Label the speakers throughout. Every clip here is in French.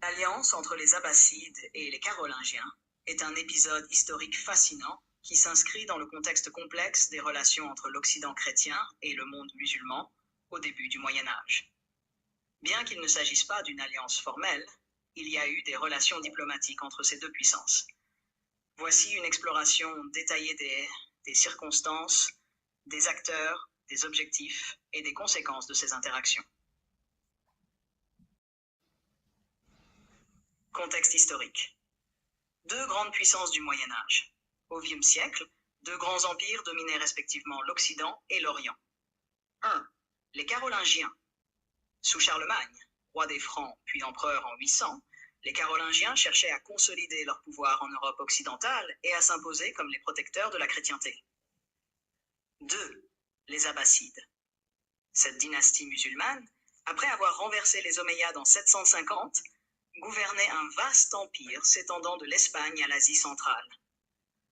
Speaker 1: L'alliance entre les Abbassides et les Carolingiens est un épisode historique fascinant qui s'inscrit dans le contexte complexe des relations entre l'Occident chrétien et le monde musulman au début du Moyen Âge. Bien qu'il ne s'agisse pas d'une alliance formelle, il y a eu des relations diplomatiques entre ces deux puissances. Voici une exploration détaillée des circonstances, des acteurs, des objectifs et des conséquences de ces interactions. Contexte historique. Deux grandes puissances du Moyen Âge. Au Vième siècle, deux grands empires dominaient respectivement l'Occident et l'Orient. 1. Les Carolingiens. Sous Charlemagne, roi des Francs puis empereur en 800, les Carolingiens cherchaient à consolider leur pouvoir en Europe occidentale et à s'imposer comme les protecteurs de la chrétienté. 2. Les Abbassides. Cette dynastie musulmane, après avoir renversé les Omeyyades en 750, gouvernait un vaste empire s'étendant de l'Espagne à l'Asie centrale.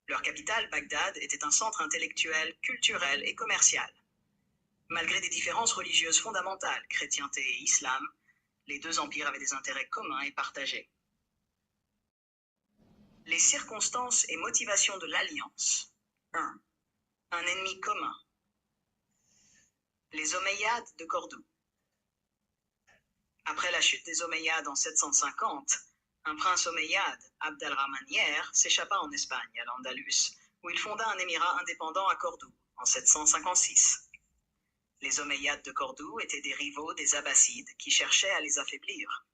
Speaker 1: Leur capitale, Bagdad, était un centre intellectuel, culturel et commercial. Malgré des différences religieuses fondamentales, chrétienté et islam, les deux empires avaient des intérêts communs et partagés. Les circonstances et motivations de l'alliance. 1. Un ennemi commun. Les Omeyyades de Cordoue. Après la chute des Omeyyades en 750, un prince omeyyade, Abd al-Rahman Yer, s'échappa en Espagne, à l'Andalus, où il fonda un émirat indépendant à Cordoue, en 756. Les Omeyyades de Cordoue étaient des rivaux des Abbassides qui cherchaient à les affaiblir.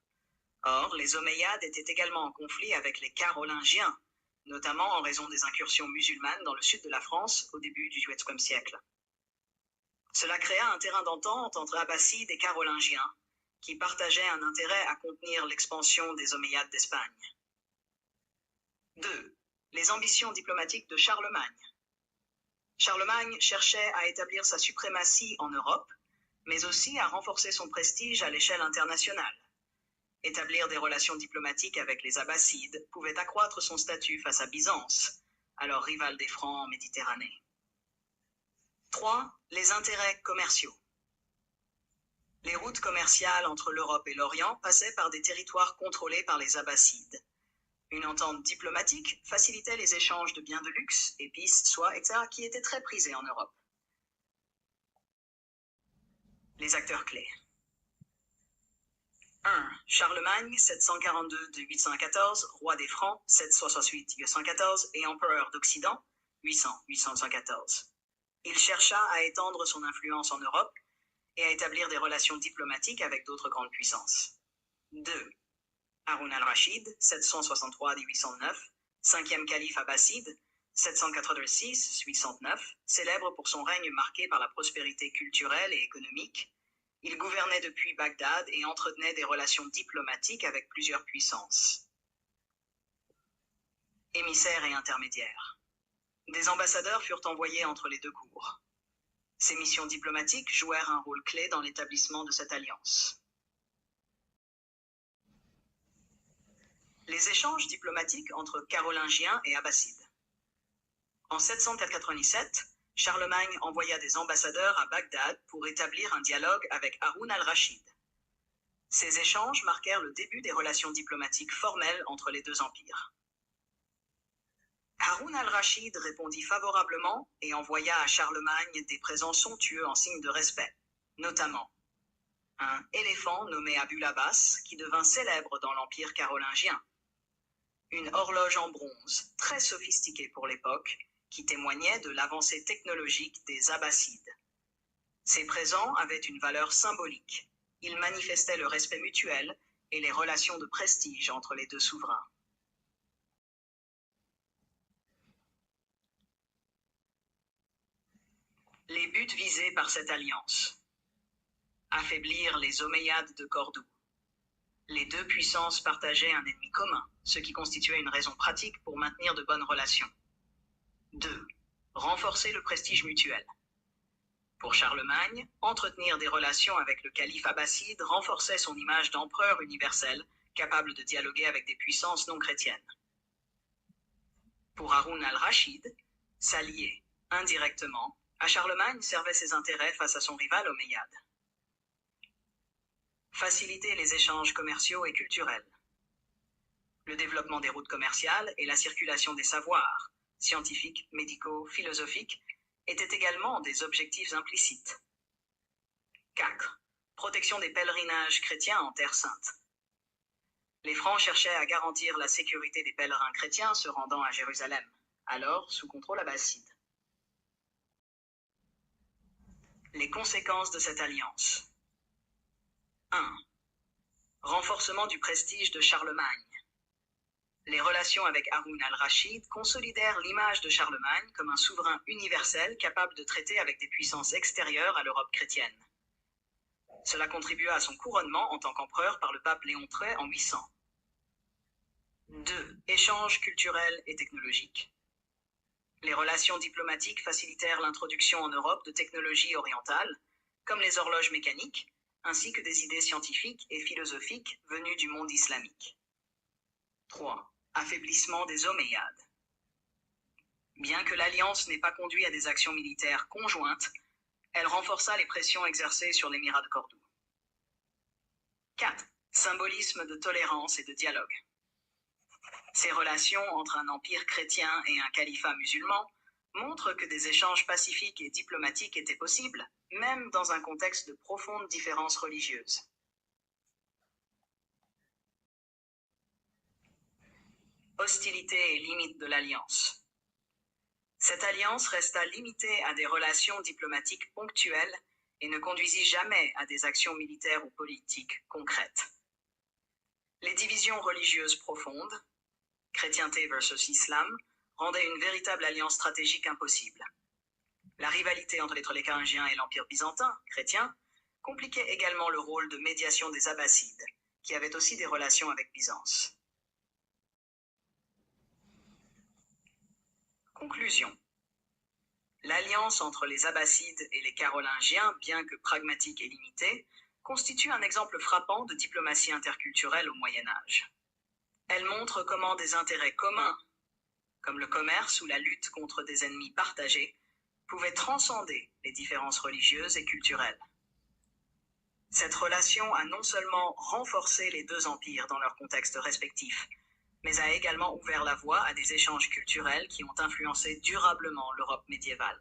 Speaker 1: Or, les Omeyyades étaient également en conflit avec les Carolingiens, notamment en raison des incursions musulmanes dans le sud de la France au début du XVIIIe siècle. Cela créa un terrain d'entente entre Abbassides et Carolingiens, qui partageaient un intérêt à contenir l'expansion des Omeyyades d'Espagne. 2. Les ambitions diplomatiques de Charlemagne. Charlemagne cherchait à établir sa suprématie en Europe, mais aussi à renforcer son prestige à l'échelle internationale. Établir des relations diplomatiques avec les Abbassides pouvait accroître son statut face à Byzance, alors rival des Francs en Méditerranée. 3. Les intérêts commerciaux. Les routes commerciales entre l'Europe et l'Orient passaient par des territoires contrôlés par les Abbassides. Une entente diplomatique facilitait les échanges de biens de luxe, épices, soie, etc., qui étaient très prisés en Europe. Les acteurs clés. 1. Charlemagne, 742-814, roi des Francs, 768-814, et empereur d'Occident, 800-814. Il chercha à étendre son influence en Europe et à établir des relations diplomatiques avec d'autres grandes puissances. 2. Haroun al-Rachid, 763-809, cinquième calife abbasside, 786-809, célèbre pour son règne marqué par la prospérité culturelle et économique. Il gouvernait depuis Bagdad et entretenait des relations diplomatiques avec plusieurs puissances. Émissaires et intermédiaires. Des ambassadeurs furent envoyés entre les deux cours. Ces missions diplomatiques jouèrent un rôle clé dans l'établissement de cette alliance. Les échanges diplomatiques entre Carolingiens et Abbassides. En 797, Charlemagne envoya des ambassadeurs à Bagdad pour établir un dialogue avec Haroun al-Rachid. Ces échanges marquèrent le début des relations diplomatiques formelles entre les deux empires. Haroun al-Rachid répondit favorablement et envoya à Charlemagne des présents somptueux en signe de respect, notamment un éléphant nommé Abul Abbas qui devint célèbre dans l'empire carolingien, une horloge en bronze très sophistiquée pour l'époque qui témoignait de l'avancée technologique des Abbassides. Ces présents avaient une valeur symbolique. Ils manifestaient le respect mutuel et les relations de prestige entre les deux souverains. Les buts visés par cette alliance. Affaiblir les Omeyyades de Cordoue. Les deux puissances partageaient un ennemi commun, ce qui constituait une raison pratique pour maintenir de bonnes relations. 2. Renforcer le prestige mutuel. Pour Charlemagne, entretenir des relations avec le calife abbasside renforçait son image d'empereur universel, capable de dialoguer avec des puissances non chrétiennes. Pour Haroun al-Rachid, s'allier, indirectement, à Charlemagne servait ses intérêts face à son rival omeyyade. Faciliter les échanges commerciaux et culturels. le développement des routes commerciales et la circulation des savoirs, scientifiques, médicaux, philosophiques, étaient également des objectifs implicites. 4. Protection des pèlerinages chrétiens en Terre sainte. Les Francs cherchaient à garantir la sécurité des pèlerins chrétiens se rendant à Jérusalem, alors sous contrôle abbasside. Les conséquences de cette alliance. 1. Renforcement du prestige de Charlemagne. Les relations avec Haroun al-Rachid consolidèrent l'image de Charlemagne comme un souverain universel capable de traiter avec des puissances extérieures à l'Europe chrétienne. Cela contribua à son couronnement en tant qu'empereur par le pape Léon XIII en 800. 2. Échanges culturels et technologiques. Les relations diplomatiques facilitèrent l'introduction en Europe de technologies orientales, comme les horloges mécaniques, ainsi que des idées scientifiques et philosophiques venues du monde islamique. 3. Affaiblissement des Omeyyades. Bien que l'alliance n'ait pas conduit à des actions militaires conjointes, elle renforça les pressions exercées sur l'émirat de Cordoue. 4. Symbolisme de tolérance et de dialogue. Ces relations entre un empire chrétien et un califat musulman montrent que des échanges pacifiques et diplomatiques étaient possibles, même dans un contexte de profondes différences religieuses. Hostilités et limites de l'alliance. Cette alliance resta limitée à des relations diplomatiques ponctuelles et ne conduisit jamais à des actions militaires ou politiques concrètes. Les divisions religieuses profondes, chrétienté versus islam, rendaient une véritable alliance stratégique impossible. La rivalité entre les Carolingiens et l'Empire byzantin, chrétien, compliquait également le rôle de médiation des Abbassides, qui avaient aussi des relations avec Byzance. Conclusion. L'alliance entre les Abbassides et les Carolingiens, bien que pragmatique et limitée, constitue un exemple frappant de diplomatie interculturelle au Moyen-Âge. Elle montre comment des intérêts communs, comme le commerce ou la lutte contre des ennemis partagés, pouvaient transcender les différences religieuses et culturelles. Cette relation a non seulement renforcé les deux empires dans leurs contextes respectifs, mais a également ouvert la voie à des échanges culturels qui ont influencé durablement l'Europe médiévale.